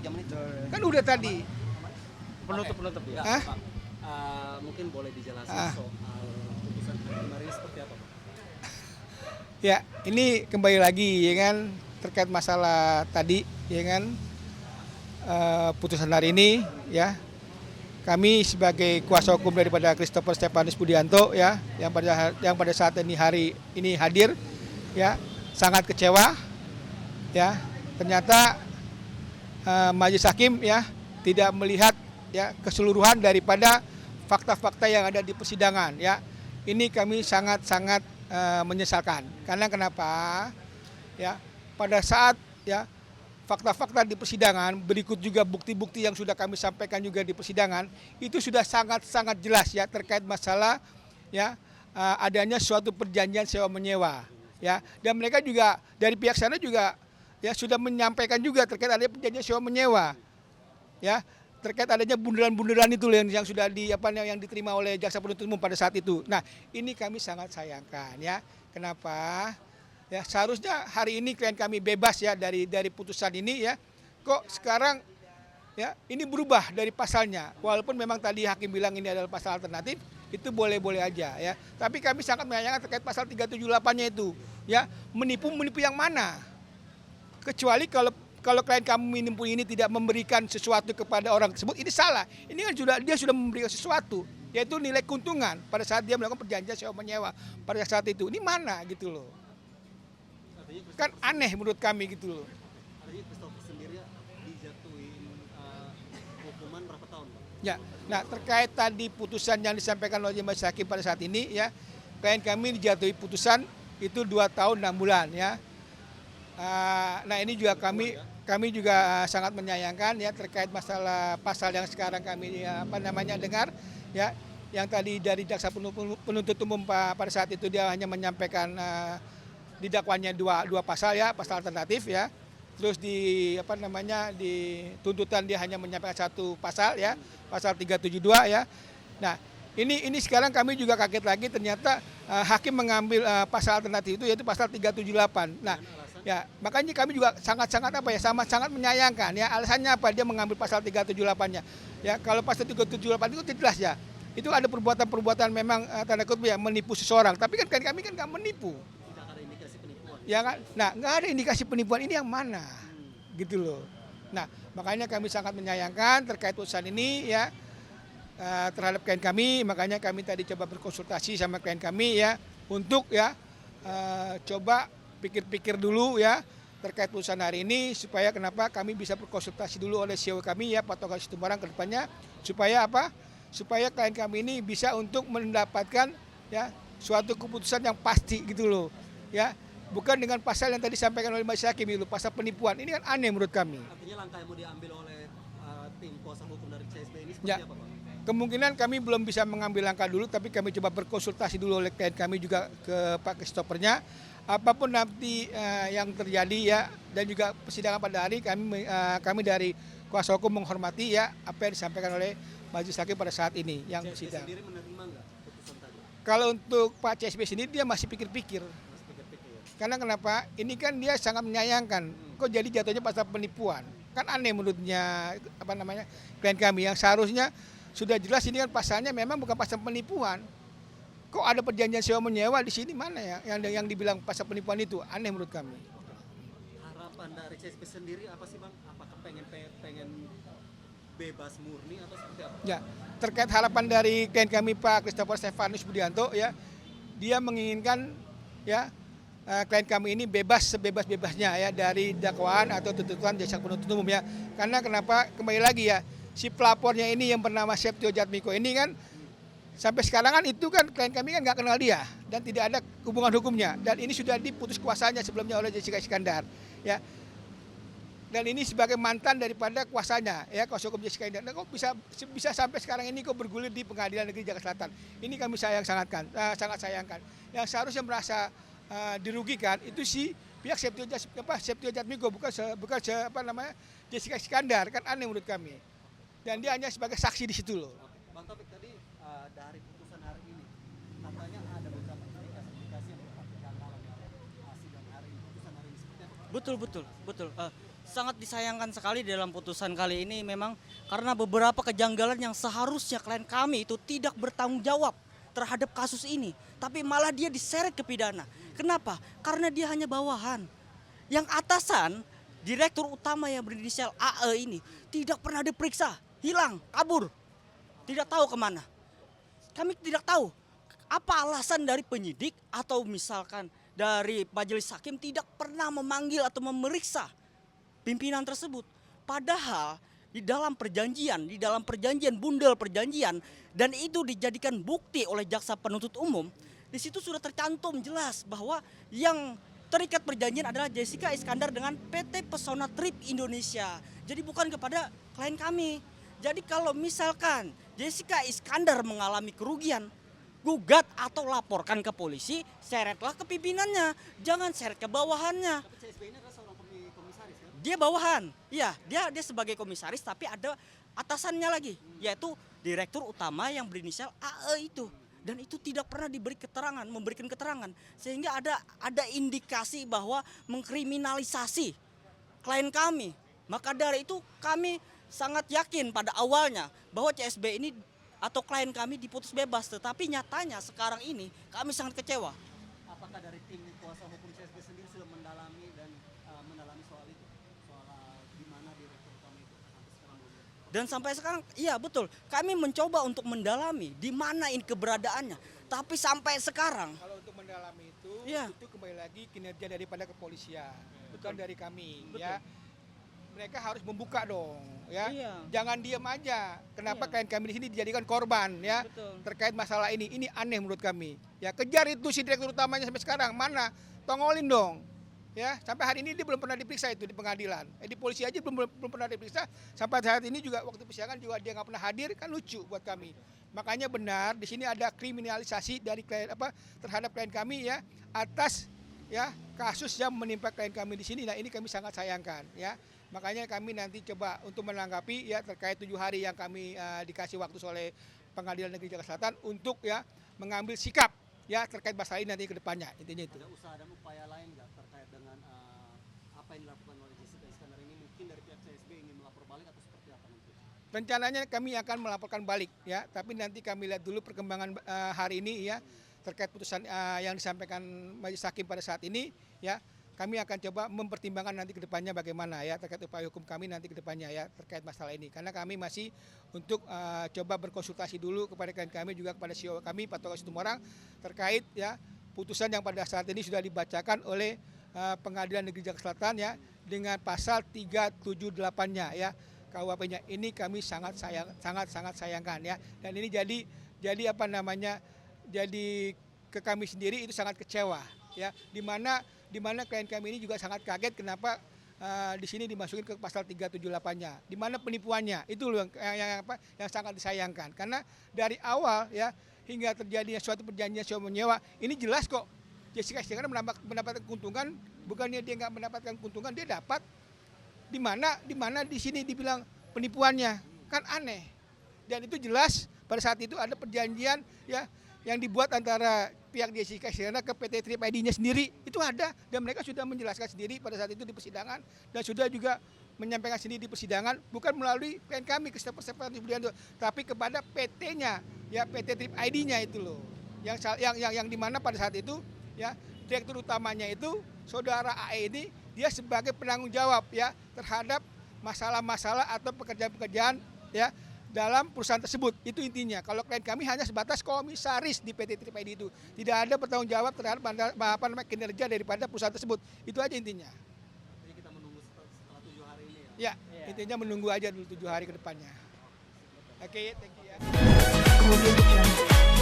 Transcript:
zaman itu. Kan udah tadi. Penutup ya. Hah? Pak. Mungkin boleh dijelaskan soal putusan hakim hari ini seperti apa, Pak? Ya, ini kembali lagi ya kan terkait masalah tadi ya kan putusan hari ini ya. Kami sebagai kuasa hukum daripada Christopher Stefanus Budianto ya yang pada saat ini hari ini hadir ya sangat kecewa ya. Ternyata majelis hakim ya tidak melihat ya keseluruhan daripada fakta-fakta yang ada di persidangan ya. Ini kami sangat-sangat menyesalkan. Karena kenapa? Ya, pada saat ya fakta-fakta di persidangan berikut juga bukti-bukti yang sudah kami sampaikan juga di persidangan itu sudah sangat-sangat jelas ya terkait masalah ya adanya suatu perjanjian sewa menyewa ya. Dan mereka juga dari pihak sana juga ya sudah menyampaikan juga terkait adanya perjanjian sewa menyewa ya, terkait adanya bundaran-bundaran itu yang sudah yang diterima oleh jaksa penuntut umum pada saat itu. Nah, ini kami sangat sayangkan ya. Kenapa? Ya, seharusnya hari ini klien kami bebas ya dari putusan ini ya. Kok sekarang ya ini berubah dari pasalnya. Walaupun memang tadi hakim bilang ini adalah pasal alternatif, itu boleh-boleh aja ya. Tapi kami sangat menyayangkan terkait pasal 378-nya itu ya, menipu yang mana? Kecuali kalau klien kami menipu ini tidak memberikan sesuatu kepada orang tersebut, ini salah. Ini kan dia sudah memberikan sesuatu, yaitu nilai keuntungan pada saat dia melakukan perjanjian sewa menyewa pada saat itu. Ini mana gitu loh. Kan aneh menurut kami gitu loh. Artinya Christopher sendiri dijatuhin hukuman berapa tahun, Pak? Ya, nah terkait tadi putusan yang disampaikan oleh majelis hakim pada saat ini ya, klien kami dijatuhi putusan itu 2 tahun 6 bulan ya. Nah ini juga kami juga sangat menyayangkan ya terkait masalah pasal yang sekarang kami dengar ya, yang tadi dari jaksa penuntut umum pada saat itu dia hanya menyampaikan didakwannya dua pasal ya, pasal alternatif ya. Terus di tuntutan dia hanya menyampaikan 1 pasal ya, pasal 372 ya. Nah, ini sekarang kami juga kaget lagi ternyata hakim mengambil pasal alternatif itu yaitu pasal 378. Nah, ya, makanya kami juga sangat sangat menyayangkan ya. Alasannya apa dia mengambil pasal 378-nya? Ya, kalau pasal 378 itu jelas ya. Itu ada perbuatan memang tanda kutip ya menipu seseorang, tapi kan kami kan nggak menipu. Ya kan? Nah, nggak ada indikasi penipuan, ini yang mana? Gitu loh. Nah, makanya kami sangat menyayangkan terkait putusan ini ya terhadap klien kami. Makanya kami tadi coba berkonsultasi sama klien kami ya untuk ya coba pikir-pikir dulu ya terkait putusan hari ini supaya kenapa kami bisa berkonsultasi dulu oleh CEO kami ya Pak Toga Situmorang ke depannya supaya apa? Supaya klien kami ini bisa untuk mendapatkan ya suatu keputusan yang pasti gitu loh. Ya. Bukan dengan pasal yang tadi disampaikan oleh majelis hakim itu, pasal penipuan. Ini kan aneh menurut kami. Artinya langkah yang mau diambil oleh tim kuasa hukum dari CSP ini seperti Ya, apa, Pak? kemungkinan kami belum bisa mengambil langkah dulu, tapi kami coba berkonsultasi dulu oleh klien kami juga ke Pak Christophernya. Apapun nanti yang terjadi ya, dan juga persidangan pada hari kami dari kuasa hukum menghormati ya apa yang disampaikan oleh majelis hakim pada saat ini yang CSP sidang. sendiri menerima nggak putusan tadi? Kalau untuk Pak CSP sendiri dia masih pikir-pikir. Karena kenapa? Ini kan dia sangat menyayangkan. Kok jadi jatuhnya pasal penipuan? Kan aneh menurutnya klien kami yang seharusnya sudah jelas ini kan pasalnya memang bukan pasal penipuan. Kok ada perjanjian sewa menyewa di sini mana ya yang dibilang pasal penipuan itu? Aneh menurut kami. Harapan dari CSP sendiri apa sih, Bang? Apakah pengen bebas murni atau seperti apa? Ya, terkait harapan dari klien kami Pak Christopher Stefanus Budianto ya, dia menginginkan ya klien kami ini bebas sebebas-bebasnya ya dari dakwaan atau tuntutan jaksa penuntut umum ya. Karena kenapa? Kembali lagi ya, si pelapornya ini yang bernama Septio Jatmiko ini kan sampai sekarang kan itu kan klien kami kan nggak kenal dia dan tidak ada hubungan hukumnya, dan ini sudah diputus kuasanya sebelumnya oleh Jessica Iskandar ya. Dan ini sebagai mantan daripada kuasanya ya, kuasa hukum Jessica Iskandar. Nah, kok bisa sampai sekarang ini kok bergulir di Pengadilan Negeri Jakarta Selatan. Ini kami sangat sayangkan. Yang seharusnya merasa dirugikan itu si pihak Septio Jatmiko bukan Jessica Iskandar, kan aneh menurut kami. Dan dia hanya sebagai saksi di situ loh. Bang Taufik, tadi dari putusan hari ini katanya ada beberapa indikasi yang berarti janggal oleh sidang hari ini, putusan hari ini seperti apa? Betul. Sangat disayangkan sekali dalam putusan kali ini memang karena beberapa kejanggalan yang seharusnya klien kami itu tidak bertanggung jawab terhadap kasus ini. Tapi malah dia diseret ke pidana. Kenapa? Karena dia hanya bawahan. Yang atasan, direktur utama yang berinisial AE ini tidak pernah diperiksa, hilang, kabur. Tidak tahu kemana. Kami tidak tahu apa alasan dari penyidik atau misalkan dari majelis hakim tidak pernah memanggil atau memeriksa pimpinan tersebut. Padahal di dalam perjanjian bundel perjanjian dan itu dijadikan bukti oleh jaksa penuntut umum, di situ sudah tercantum jelas bahwa yang terikat perjanjian adalah Jessica Iskandar dengan PT Pesona Trip Indonesia. Jadi bukan kepada klien kami. Jadi kalau misalkan Jessica Iskandar mengalami kerugian, gugat atau laporkan ke polisi, seretlah ke pimpinannya, jangan seret ke bawahannya. Tapi CSB ini adalah seorang komisaris kan? Dia bawahan, iya dia sebagai komisaris tapi ada atasannya lagi, yaitu direktur utama yang berinisial AE itu. Dan itu tidak pernah memberikan keterangan, sehingga ada indikasi bahwa mengkriminalisasi klien kami. Maka dari itu kami sangat yakin pada awalnya bahwa CSB ini atau klien kami diputus bebas, tetapi nyatanya sekarang ini kami sangat kecewa. Apakah dari tim kuasa hukum CSB sendiri sudah mendalami mendalami soal itu? Soal di mana direktur utama itu sampai sekarang belum? Dan sampai sekarang, iya betul, kami mencoba untuk mendalami di mana ini keberadaannya. Tapi sampai sekarang, Kalau untuk mendalami itu, Iya. itu kembali lagi kinerja daripada kepolisian, bukan dari kami. Betul. Ya, mereka harus membuka dong, ya. Iya. Jangan diam aja. Kenapa Iya. klien kami di sini dijadikan korban, ya? Betul. Terkait masalah ini aneh menurut kami. Ya, kejar itu si direktur utamanya sampai sekarang, mana? Tongolin dong. Ya, sampai hari ini dia belum pernah diperiksa itu di pengadilan. Di polisi aja belum pernah diperiksa. Sampai saat ini juga waktu persidangan juga dia nggak pernah hadir, kan lucu buat kami. Makanya benar di sini ada kriminalisasi dari klien terhadap klien kami ya atas ya kasus yang menimpa klien kami di sini. Nah, ini kami sangat sayangkan ya. Makanya kami nanti coba untuk menanggapi ya terkait 7 hari yang kami dikasih waktu oleh Pengadilan Negeri Jakarta Selatan untuk ya mengambil sikap ya terkait masalah ini nanti ke depannya. Intinya itu. Ada usaha dan upaya lain nggak terkait dengan apa yang dilakukan oleh Jessica Iskandar ini? Mungkin dari pihak CSB ingin melapor balik atau seperti apa nanti? Rencananya kami akan melaporkan balik ya, tapi nanti kami lihat dulu perkembangan hari ini ya terkait putusan yang disampaikan majelis hakim pada saat ini ya. Kami akan coba mempertimbangkan nanti ke depannya bagaimana ya terkait upaya hukum kami nanti ke depannya ya terkait masalah ini. Karena kami masih untuk coba berkonsultasi dulu kepada klien kami juga kepada CEO kami Pak Toga Situmorang terkait ya putusan yang pada saat ini sudah dibacakan oleh Pengadilan Negeri Jakarta Selatan ya dengan pasal 378-nya ya KUHP-nya. Ini kami sangat sayangkan ya. Dan ini jadi apa namanya? Jadi ke kami sendiri itu sangat kecewa ya. Di mana klien kami ini juga sangat kaget kenapa di sini dimasukin ke pasal 378-nya. Di mana penipuannya? Itu loh yang sangat disayangkan. Karena dari awal ya hingga terjadinya suatu perjanjian sewa menyewa, ini jelas kok Jessica Iskandar mendapatkan keuntungan, bukannya dia nggak mendapatkan keuntungan, dia dapat. Di mana di sini dibilang penipuannya, kan aneh. Dan itu jelas pada saat itu ada perjanjian ya yang dibuat antara pihak Jessica Iskandar ke PT Trip ID-nya sendiri, itu ada dan mereka sudah menjelaskan sendiri pada saat itu di persidangan dan sudah juga menyampaikan sendiri di persidangan bukan melalui klien kami Christopher Stefanus Budianto tapi kepada PT-nya ya PT Trip ID-nya itu loh. Yang di mana pada saat itu ya direktur utamanya itu saudara AE ini dia sebagai penanggung jawab ya terhadap masalah-masalah atau pekerjaan-pekerjaan ya dalam perusahaan tersebut. Itu intinya. Kalau klien kami hanya sebatas komisaris di PT Trip ID itu. Tidak ada bertanggung jawab terhadap kinerja daripada perusahaan tersebut. Itu aja intinya. Jadi kita menunggu setelah 7 hari ini ya? Ya, intinya menunggu aja dulu 7 hari ke depannya. Oke, thank you ya. Audio Jungle.